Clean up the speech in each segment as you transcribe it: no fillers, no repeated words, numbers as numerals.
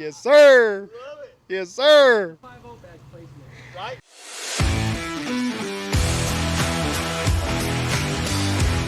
Yes, sir. Yes, sir. 5-0 back placement. Right.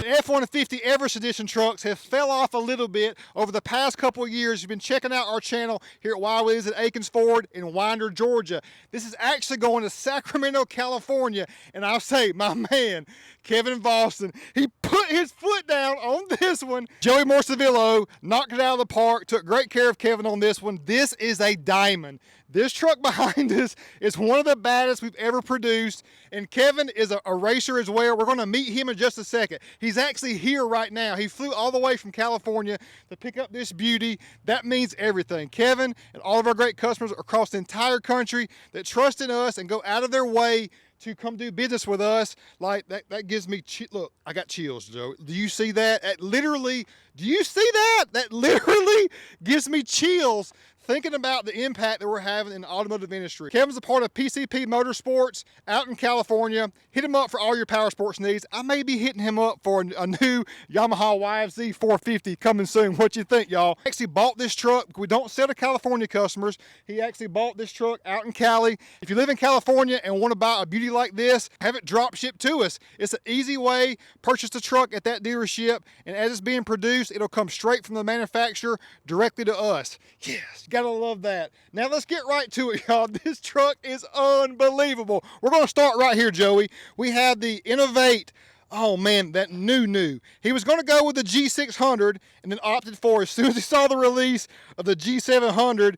F-150 Everest edition trucks have fell off a little bit over the past couple of years. You've been checking out our channel here at Willies at Akins Ford in Winder, Georgia. This is actually going to Sacramento, California, and I'll say, my man, Kevin Boston, he put his foot down on this one. Joey Morsavillo knocked it out of the park, took great care of Kevin on this one. This is a diamond. This truck behind us is one of the baddest we've ever produced, and Kevin is a racer as well. We're going to meet him in just a second. He's actually here right now. He flew all the way from California to pick up this beauty. That means everything. Kevin and all of our great customers across the entire country that trust in us and go out of their way to come do business with us, like that gives me, look, I got chills, Joe. Do you see that? Do you see that? That literally gives me chills thinking about the impact that we're having in the automotive industry. Kevin's a part of PCP Motorsports out in California. Hit him up for all your power sports needs. I may be hitting him up for a new Yamaha YFZ 450 coming soon. What you think, y'all? Actually bought this truck. We don't sell to California customers. He actually bought this truck out in Cali. If you live in California and want to buy a beauty like this, have it drop shipped to us. It's an easy way. Purchase the truck at that dealership, and as it's being produced, it'll come straight from the manufacturer directly to us. Yes, gotta love that. Now let's get right to it, y'all. This truck is unbelievable. We're gonna start right here, Joey. We have the Innovate. Oh man, that new. He was gonna go with the G600 and then opted for, as soon as he saw the release of the G700,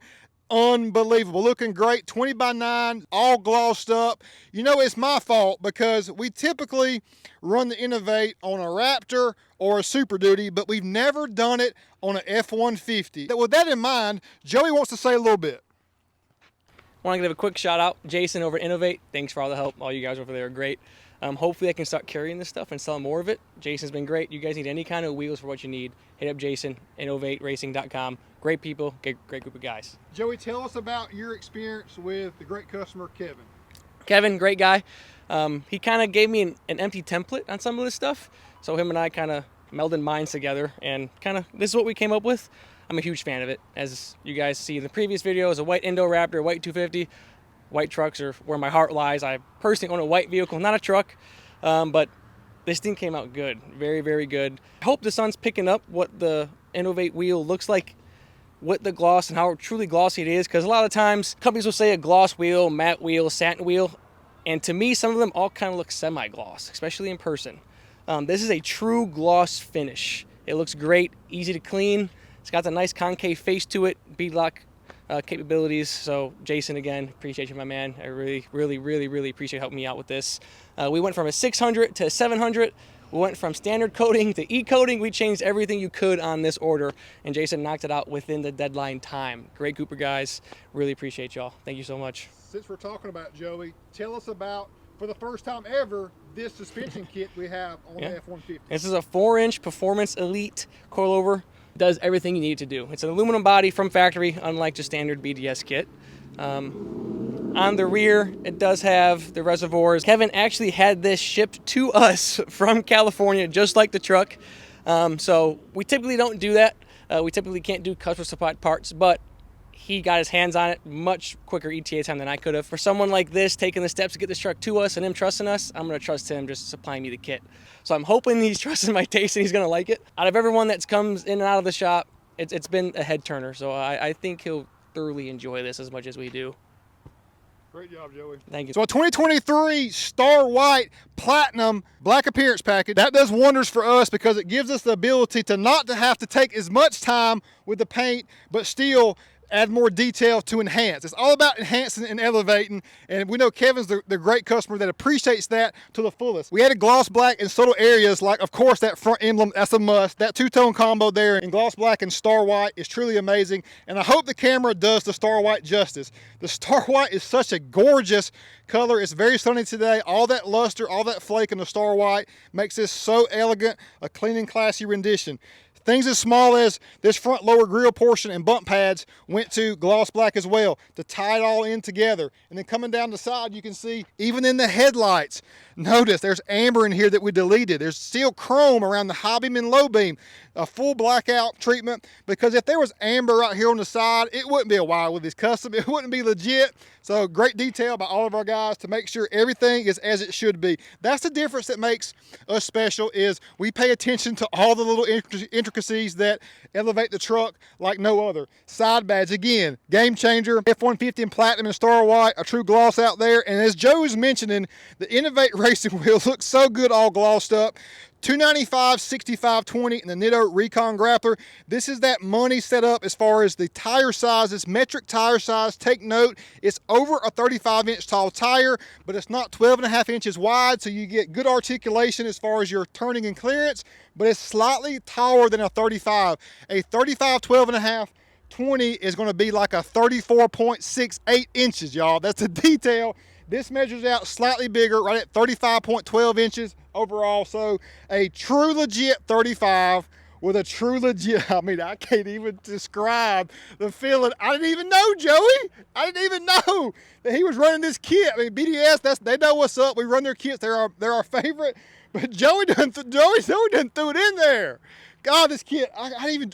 unbelievable, looking great, 20x9, all glossed up. You know, it's my fault because we typically run the Innovate on a Raptor or a Super Duty, but we've never done it on an F-150. With that in mind, Joey wants to say a little bit. I want to give a quick shout out, Jason over at Innovate. Thanks for all the help. All you guys over there are great. Hopefully I can start carrying this stuff and sell more of it. Jason's been great. You guys need any kind of wheels for what you need, hit up Jason, innovateracing.com. Great people, great group of guys. Joey, tell us about your experience with the great customer, Kevin. Kevin, great guy. He kind of gave me an empty template on some of this stuff. So him and I kind of melded minds together and this is what we came up with. I'm a huge fan of it. As you guys see in the previous videos, a white Indoraptor, white 250. White trucks are where my heart lies. I personally own a white vehicle, not a truck, but this thing came out good, very, very good. I hope the sun's picking up what the Innovate wheel looks like with the gloss and how truly glossy it is, because a lot of times companies will say a gloss wheel, matte wheel, satin wheel, and to me some of them all kind of look semi-gloss, especially in person. This is a true gloss finish. It looks great, easy to clean. It's got the nice concave face to it, beadlock capabilities. So Jason, again, appreciate you, my man. I really appreciate helping me out with this. We went from a 600 to a 700. We went from standard coating to e-coating. We changed everything you could on this order, and Jason knocked it out within the deadline time. Great group of guys. Really appreciate y'all. Thank you so much. Since we're talking about Joey, tell us about, for the first time ever, this suspension kit we have on the F-150. This is a 4-inch Performance Elite coilover. Does everything you need it to do. It's an aluminum body from factory, unlike the standard BDS kit. On the rear, it does have the reservoirs. Kevin actually had this shipped to us from California, just like the truck. So we typically don't do that. We typically can't do customer supplied parts, but he got his hands on it much quicker ETA time than I could have. For someone like this, taking the steps to get this truck to us and him trusting us, I'm going to trust him just supplying me the kit. So I'm hoping he's trusting my taste and he's going to like it. Out of everyone that comes in and out of the shop, it's been a head turner. So I think he'll thoroughly enjoy this as much as we do. Great job, Joey. Thank you. So a 2023 Star White Platinum Black Appearance Package. That does wonders for us because it gives us the ability to not to have to take as much time with the paint, but still add more detail to enhance. It's all about enhancing and elevating, and we know Kevin's the great customer that appreciates that to the fullest. We added gloss black in subtle areas, like of course that front emblem, that's a must. That two-tone combo there in gloss black and star white is truly amazing, and I hope the camera does the star white justice. The star white is such a gorgeous color. It's very sunny today. All that luster, all that flake in the star white makes this so elegant, a clean and classy rendition. Things as small as this front lower grille portion and bump pads went to gloss black as well to tie it all in together. And then coming down the side, you can see even in the headlights, notice there's amber in here that we deleted. There's still chrome around the high beam and low beam, a full blackout treatment, because if there was amber right here on the side, it wouldn't be a Wild Willys custom. It wouldn't be legit. So great detail by all of our guys to make sure everything is as it should be. That's the difference that makes us special, is we pay attention to all the little intricacies that elevate the truck like no other. Side badge, again, game changer. F-150 in platinum and star white, a true gloss out there. And as Joe was mentioning, the Innovate racing wheel looks so good all glossed up. 295, 6520, and the Nitto Recon Grappler. This is that money setup as far as the tire sizes, metric tire size. Take note, it's over a 35-inch tall tire, but it's not 12.5 inches wide, so you get good articulation as far as your turning and clearance, but it's slightly taller than a 35. A 35, 12.5, 20 is going to be like a 34.68 inches, y'all. That's a detail. This measures out slightly bigger, right at 35.12 inches overall. So a true legit 35 with a true legit, I mean, I can't even describe the feeling. I didn't even know, Joey. I didn't even know that he was running this kit. I mean, BDS, they know what's up. We run their kits. They're our favorite. But Joey done threw it in there. God, this kit,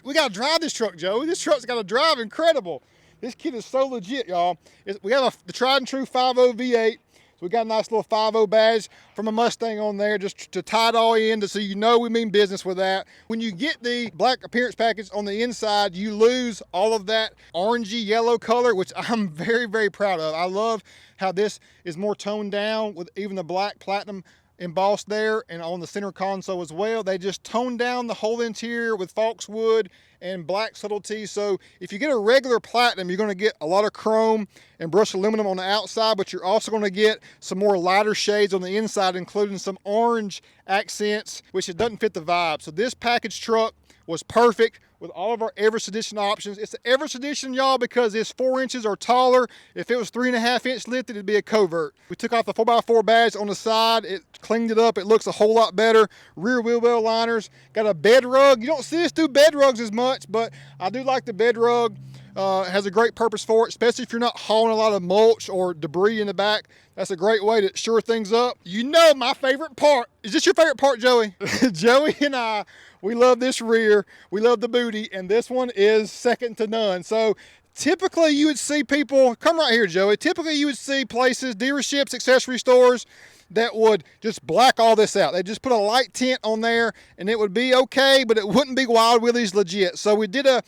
we got to drive this truck, Joey. This truck's got to drive incredible. This kit is so legit, y'all. We have the tried and true 5.0 V8. So we got a nice little 5.0 badge from a Mustang on there just to tie it all in, so you know we mean business with that. When you get the black appearance package on the inside, you lose all of that orangey yellow color, which I'm very, very proud of. I love how this is more toned down with even the black platinum embossed there and on the center console as well. They just toned down the whole interior with Foxwood and black subtleties. So if you get a regular platinum, you're going to get a lot of chrome and brushed aluminum on the outside, but you're also going to get some more lighter shades on the inside, including some orange accents, which it doesn't fit the vibe. So this package truck was perfect with all of our Everest Edition options. It's the Everest Edition, y'all, because it's 4 inches or taller. If it was 3.5 inch lifted, it'd be a covert. We took off the 4x4 badge on the side. It cleaned it up. It looks a whole lot better. Rear wheel well liners. Got a bed rug. You don't see us do bed rugs as much, but I do like the bed rug. Has a great purpose for it, especially if you're not hauling a lot of mulch or debris in the back. That's a great way to shore things up. You know my favorite part. Is this your favorite part, Joey? Joey and I, we love this rear. We love the booty, and this one is second to none. So typically you would see people, come right here, Joey. Typically you would see places, dealerships, accessory stores that would just black all this out. They just put a light tint on there and it would be okay, but it wouldn't be Wild Willys legit. So we did a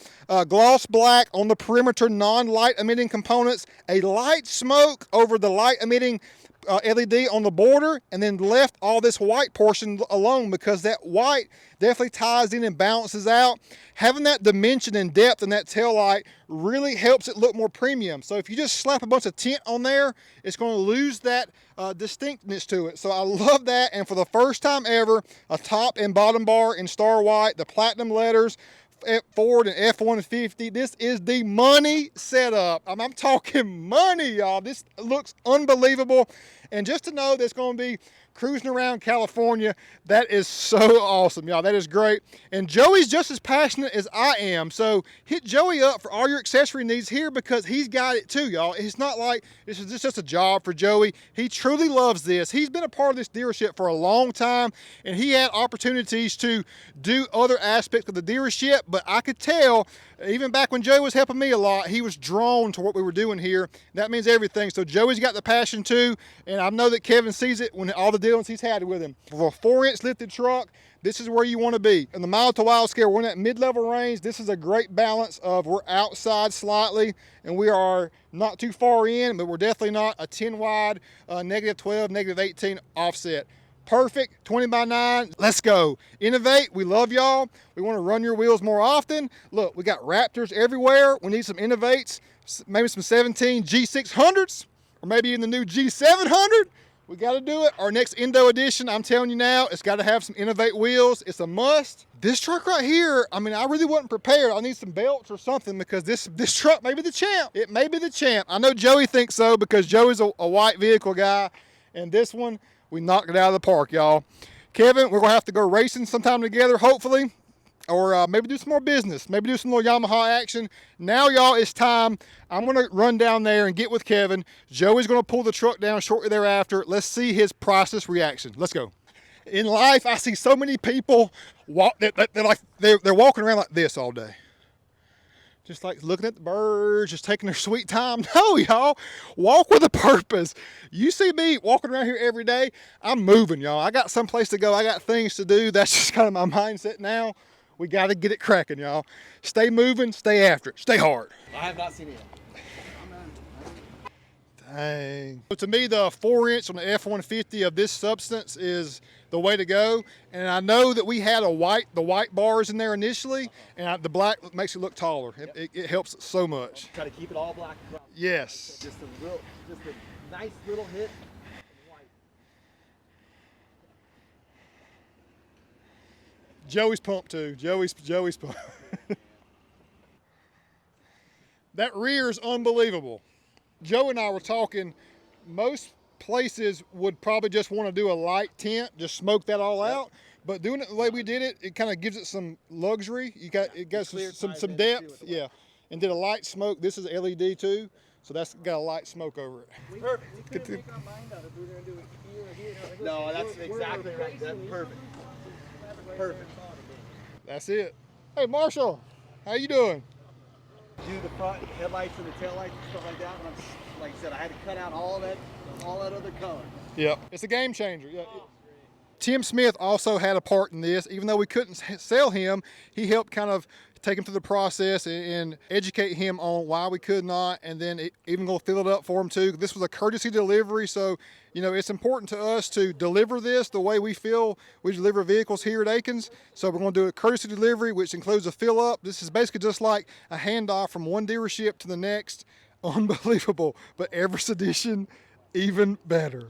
gloss black on the perimeter non-light emitting components, a light smoke over the light emitting LED on the border, and then left all this white portion alone because that white definitely ties in and balances out. Having that dimension and depth in that taillight really helps it look more premium. So if you just slap a bunch of tint on there, it's going to lose that distinctness to it. So I love that, and for the first time ever, a top and bottom bar in star white, the platinum letters, Ford and F-150. This is the money setup. I'm talking money, y'all. This looks unbelievable. And just to know that's going to be cruising around California, that is so awesome, y'all. That is great. And Joey's just as passionate as I am. So hit Joey up for all your accessory needs here because he's got it too, y'all. It's not like this is just a job for Joey. He truly loves this. He's been a part of this dealership for a long time, and he had opportunities to do other aspects of the dealership, but I could tell even back when Joey was helping me a lot, he was drawn to what we were doing here. That means everything. So Joey's got the passion too, and I know that Kevin sees it when all the dealings he's had with him. For a 4-inch lifted truck, this is where you want to be. In the mile to mile scale, we're in that mid-level range. This is a great balance of we're outside slightly, and we are not too far in, but we're definitely not a 10 wide, -12, -18 offset. Perfect, 20 by 9, let's go. Innovate, we love y'all. We want to run your wheels more often. Look, we got Raptors everywhere. We need some Innovates, maybe some 17 G600s, or maybe even the new G700. We got to do it. Our next Indo edition, I'm telling you now, it's got to have some Innovate wheels. It's a must. This truck right here, I mean, I really wasn't prepared. I need some belts or something because this truck may be the champ. It may be the champ. I know Joey thinks so because Joey's a white vehicle guy, and this one, we knocked it out of the park, y'all. Kevin, we're going to have to go racing sometime together, hopefully. or maybe do some more business, maybe do some little Yamaha action. Now, y'all, it's time. I'm going to run down there and get with Kevin. Joey's going to pull the truck down shortly thereafter. Let's see his priceless reaction. Let's go. In life, I see so many people walk, they're walking around like this all day. Just like looking at the birds, just taking their sweet time. No, y'all, walk with a purpose. You see me walking around here every day, I'm moving, y'all. I got someplace to go. I got things to do. That's just kind of my mindset now. We got to get it cracking, y'all. Stay moving, stay after it, stay hard. I have not seen it yet. Dang. So to me, the 4-inch on the F-150 of this substance is the way to go. And I know that we had the white bars in there initially, and the black makes it look taller. It helps so much. Try to keep it all black across. Yes. Just a nice little hit. Joey's pumped too. Joey's pumped. That rear is unbelievable. Joe and I were talking, most places would probably just want to do a light tint, just smoke that all out. But doing it the way we did it, it kind of gives it some luxury. It got some depth, yeah. And did a light smoke. This is LED too, so that's got a light smoke over it. Perfect. We couldn't make our mind up if we were going to do it here or here. No, that's exactly right. That's perfect. Perfect. That's it. Hey, Marshall, how you doing? Do the front headlights and the tail lights and stuff like that. And like I said, I had to cut out all that other color. Yep, it's a game changer. Yeah. Tim Smith also had a part in this. Even though we couldn't sell him, he helped kind of take him through the process and educate him on why we could not, and then even go fill it up for him too. This was a courtesy delivery, so you know it's important to us to deliver this the way we feel we deliver vehicles here at Akins. So we're going to do a courtesy delivery, which includes a fill up. This is basically just like a handoff from one dealership to the next. Unbelievable, but Everest edition, even better.